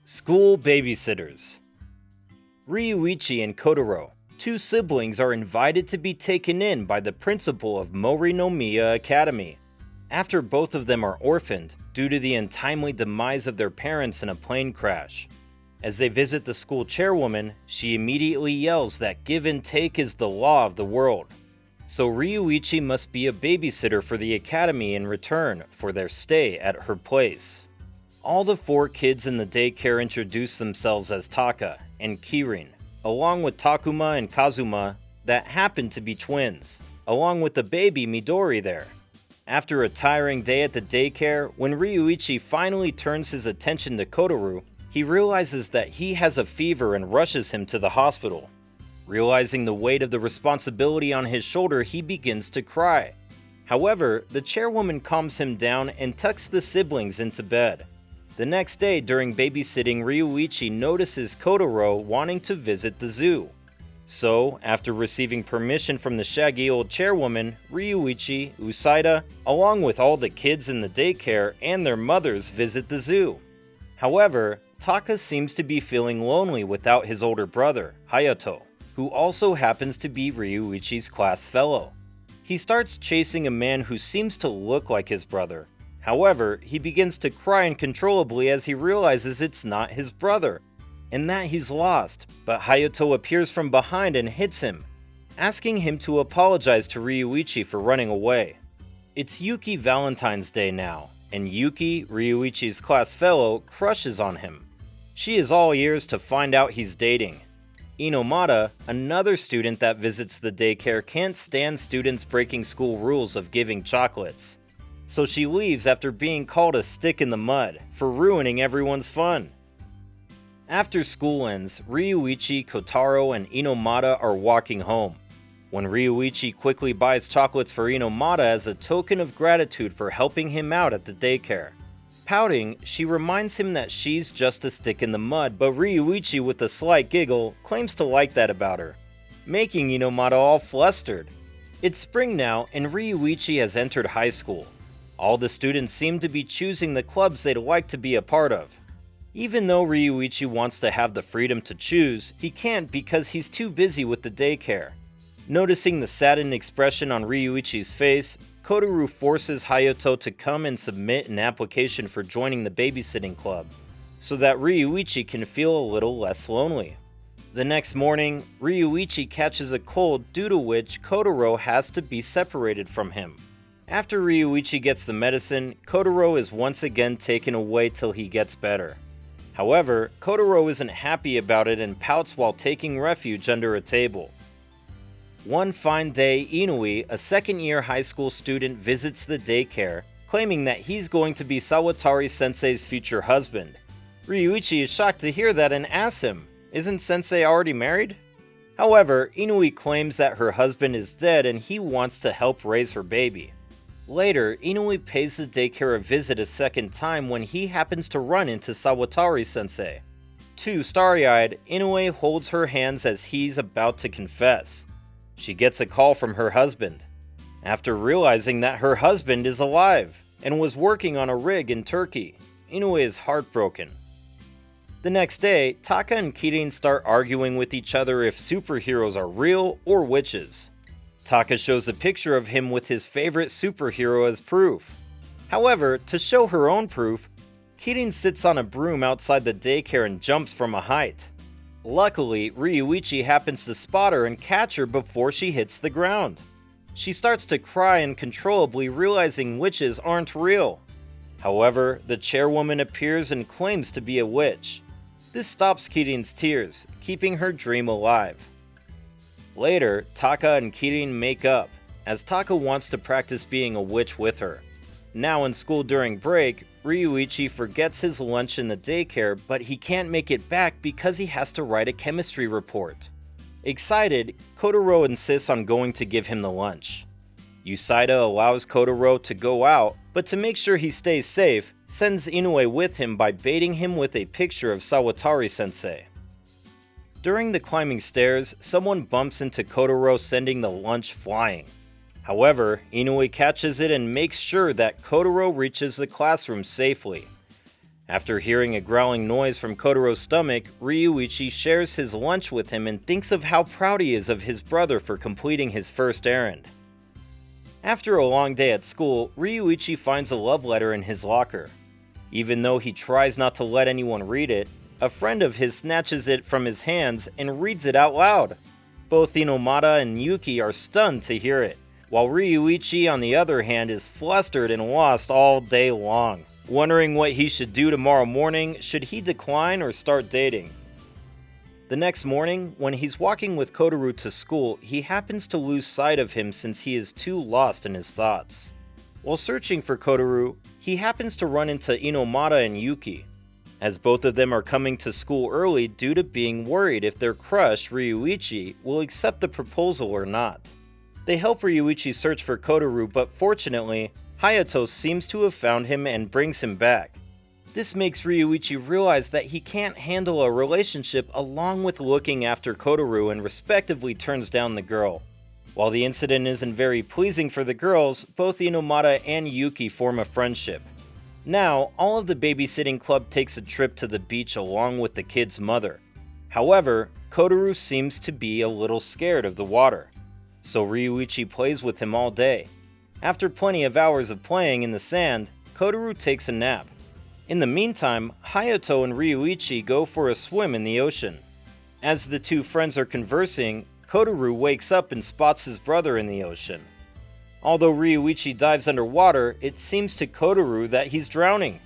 School babysitters. Ryuichi and Kotaro, two siblings, are invited to be taken in by the principal of Morinomiya Academy. After both of them are orphaned due to the untimely demise of their parents in a plane crash. As they visit the school chairwoman, she immediately yells that give and take is the law of the world. So Ryuichi must be a babysitter for the academy in return for their stay at her place. All the four kids in the daycare introduce themselves as Taka and Kirin, along with Takuma and Kazuma that happen to be twins, along with the baby Midori there. After a tiring day at the daycare, when Ryuichi finally turns his attention to Kotaro, he realizes that he has a fever and rushes him to the hospital. Realizing the weight of the responsibility on his shoulder, he begins to cry. However, the chairwoman calms him down and tucks the siblings into bed. The next day, during babysitting, Ryuichi notices Kotaro wanting to visit the zoo. So, after receiving permission from the shaggy old chairwoman, Ryuichi, Usaida, along with all the kids in the daycare and their mothers visit the zoo. However, Taka seems to be feeling lonely without his older brother, Hayato, who also happens to be Ryuichi's class fellow. He starts chasing a man who seems to look like his brother. However, he begins to cry uncontrollably as he realizes it's not his brother, and that he's lost, but Hayato appears from behind and hits him, asking him to apologize to Ryuichi for running away. It's Yuki Valentine's Day now, and Yuki, Ryuichi's class fellow, crushes on him. She is all ears to find out he's dating. Inomata, another student that visits the daycare, can't stand students breaking school rules of giving chocolates. So she leaves after being called a stick in the mud for ruining everyone's fun. After school ends, Ryuichi, Kotaro, and Inomata are walking home, when Ryuichi quickly buys chocolates for Inomata as a token of gratitude for helping him out at the daycare. Pouting, she reminds him that she's just a stick in the mud, but Ryuichi, with a slight giggle, claims to like that about her, making Inomata all flustered. It's spring now, and Ryuichi has entered high school. All the students seem to be choosing the clubs they'd like to be a part of. Even though Ryuichi wants to have the freedom to choose, he can't because he's too busy with the daycare. Noticing the saddened expression on Ryuichi's face, Kotaro forces Hayato to come and submit an application for joining the babysitting club, so that Ryuichi can feel a little less lonely. The next morning, Ryuichi catches a cold, due to which Kotaro has to be separated from him. After Ryuichi gets the medicine, Kotaro is once again taken away till he gets better. However, Kotaro isn't happy about it and pouts while taking refuge under a table. One fine day, Inui, a second-year high school student, visits the daycare, claiming that he's going to be Sawatari-sensei's future husband. Ryuichi is shocked to hear that and asks him, "Isn't sensei already married?" However, Inui claims that her husband is dead and he wants to help raise her baby. Later, Inui pays the daycare a visit a second time when he happens to run into Sawatari-sensei. Too starry-eyed, Inui holds her hands as he's about to confess. She gets a call from her husband. After realizing that her husband is alive and was working on a rig in Turkey, Inui is heartbroken. The next day, Taka and Kirin start arguing with each other if superheroes are real or witches. Taka shows a picture of him with his favorite superhero as proof. However, to show her own proof, Kirin sits on a broom outside the daycare and jumps from a height. Luckily, Ryuichi happens to spot her and catch her before she hits the ground. She starts to cry uncontrollably, realizing witches aren't real. However, the chairwoman appears and claims to be a witch. This stops Kirin's tears, keeping her dream alive. Later, Taka and Kirin make up, as Taka wants to practice being a witch with her. Now in school during break, Ryuichi forgets his lunch in the daycare, but he can't make it back because he has to write a chemistry report. Excited, Kotaro insists on going to give him the lunch. Usaida allows Kotaro to go out, but to make sure he stays safe, sends Inoue with him by baiting him with a picture of Sawatari-sensei. During the climbing stairs, someone bumps into Kotaro, sending the lunch flying. However, Inoue catches it and makes sure that Kotaro reaches the classroom safely. After hearing a growling noise from Kotaro's stomach, Ryuichi shares his lunch with him and thinks of how proud he is of his brother for completing his first errand. After a long day at school, Ryuichi finds a love letter in his locker. Even though he tries not to let anyone read it, a friend of his snatches it from his hands and reads it out loud. Both Inomata and Yuki are stunned to hear it, while Ryuichi on the other hand is flustered and lost all day long, wondering what he should do tomorrow morning. Should he decline or start dating? The next morning, when he's walking with Kotaro to school, he happens to lose sight of him since he is too lost in his thoughts. While searching for Kotaro, he happens to run into Inomata and Yuki, as both of them are coming to school early due to being worried if their crush, Ryuichi, will accept the proposal or not. They help Ryuichi search for Kotaro, but fortunately, Hayato seems to have found him and brings him back. This makes Ryuichi realize that he can't handle a relationship along with looking after Kotaro and respectively turns down the girl. While the incident isn't very pleasing for the girls, both Inomata and Yuki form a friendship. Now, all of the babysitting club takes a trip to the beach along with the kid's mother. However, Kotaro seems to be a little scared of the water, so Ryuichi plays with him all day. After plenty of hours of playing in the sand, Kotaro takes a nap. In the meantime, Hayato and Ryuichi go for a swim in the ocean. As the two friends are conversing, Kotaro wakes up and spots his brother in the ocean. Although Ryuichi dives underwater, it seems to Kotaro that he's drowning.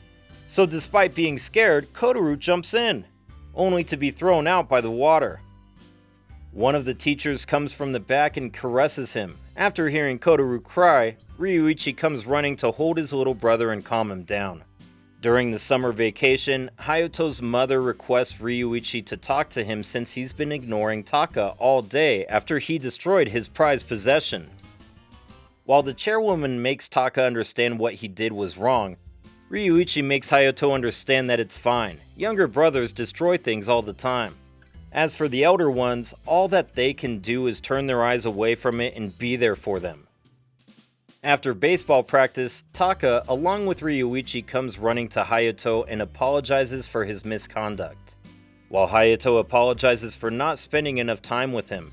So despite being scared, Kotaro jumps in, only to be thrown out by the water. One of the teachers comes from the back and caresses him. After hearing Kotaro cry, Ryuichi comes running to hold his little brother and calm him down. During the summer vacation, Hayato's mother requests Ryuichi to talk to him since he's been ignoring Taka all day after he destroyed his prized possession. While the chairwoman makes Taka understand what he did was wrong, Ryuichi makes Hayato understand that it's fine. Younger brothers destroy things all the time. As for the elder ones, all that they can do is turn their eyes away from it and be there for them. After baseball practice, Taka, along with Ryuichi, comes running to Hayato and apologizes for his misconduct, while Hayato apologizes for not spending enough time with him.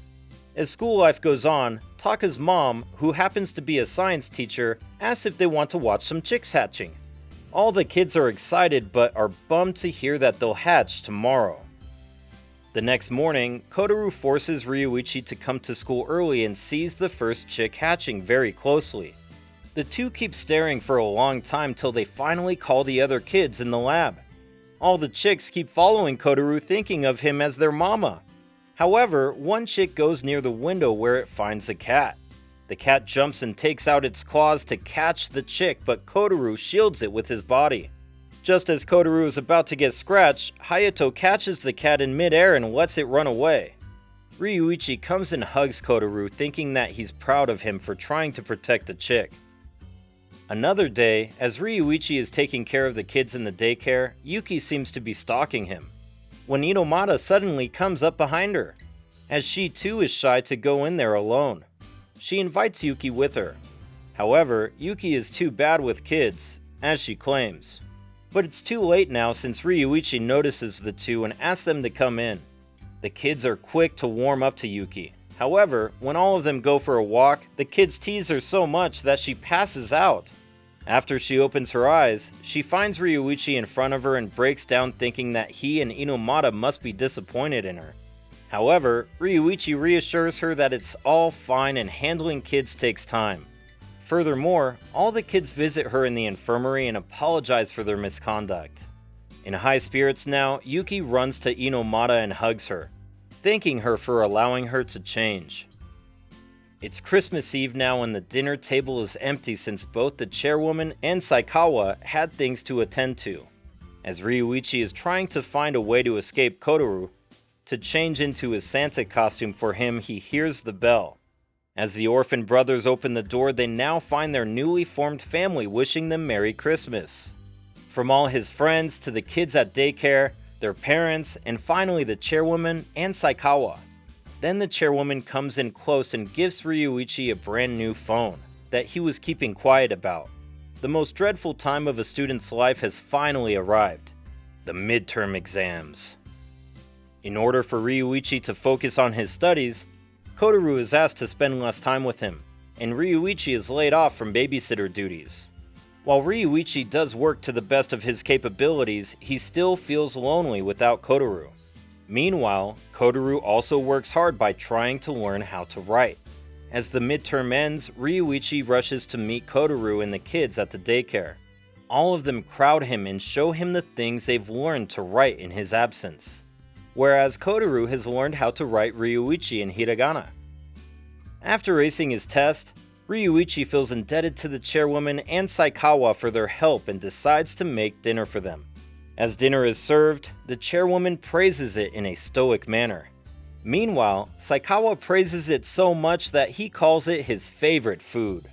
As school life goes on, Taka's mom, who happens to be a science teacher, asks if they want to watch some chicks hatching. All the kids are excited but are bummed to hear that they'll hatch tomorrow. The next morning, Kotaro forces Ryuichi to come to school early and sees the first chick hatching very closely. The two keep staring for a long time till they finally call the other kids in the lab. All the chicks keep following Kotaro, thinking of him as their mama. However, one chick goes near the window where it finds a cat. The cat jumps and takes out its claws to catch the chick, but Kotaro shields it with his body. Just as Kotaro is about to get scratched, Hayato catches the cat in midair and lets it run away. Ryuichi comes and hugs Kotaro, thinking that he's proud of him for trying to protect the chick. Another day, as Ryuichi is taking care of the kids in the daycare, Yuki seems to be stalking him, when Inomata suddenly comes up behind her, as she too is shy to go in there alone. She invites Yuki with her. However, Yuki is too bad with kids, as she claims. But it's too late now since Ryuichi notices the two and asks them to come in. The kids are quick to warm up to Yuki. However, when all of them go for a walk, the kids tease her so much that she passes out. After she opens her eyes, she finds Ryuichi in front of her and breaks down, thinking that he and Inomata must be disappointed in her. However, Ryuichi reassures her that it's all fine and handling kids takes time. Furthermore, all the kids visit her in the infirmary and apologize for their misconduct. In high spirits now, Yuki runs to Inomata and hugs her, thanking her for allowing her to change. It's Christmas Eve now and the dinner table is empty since both the chairwoman and Saikawa had things to attend to. As Ryuichi is trying to find a way to escape Kotaro, to change into his Santa costume for him, he hears the bell. As the orphan brothers open the door, they now find their newly formed family wishing them Merry Christmas. From all his friends to the kids at daycare, their parents, and finally the chairwoman and Saikawa. Then the chairwoman comes in close and gives Ryuichi a brand new phone that he was keeping quiet about. The most dreadful time of a student's life has finally arrived. the midterm exams. In order for Ryuichi to focus on his studies, Kotoru is asked to spend less time with him, and Ryuichi is laid off from babysitter duties. While Ryuichi does work to the best of his capabilities, he still feels lonely without Kotoru. Meanwhile, Kotoru also works hard by trying to learn how to write. As the midterm ends, Ryuichi rushes to meet Kotoru and the kids at the daycare. All of them crowd him and show him the things they've learned to write in his absence, whereas Kotoru has learned how to write Ryuichi in hiragana. After acing his test, Ryuichi feels indebted to the chairwoman and Saikawa for their help and decides to make dinner for them. As dinner is served, the chairwoman praises it in a stoic manner. Meanwhile, Saikawa praises it so much that he calls it his favorite food.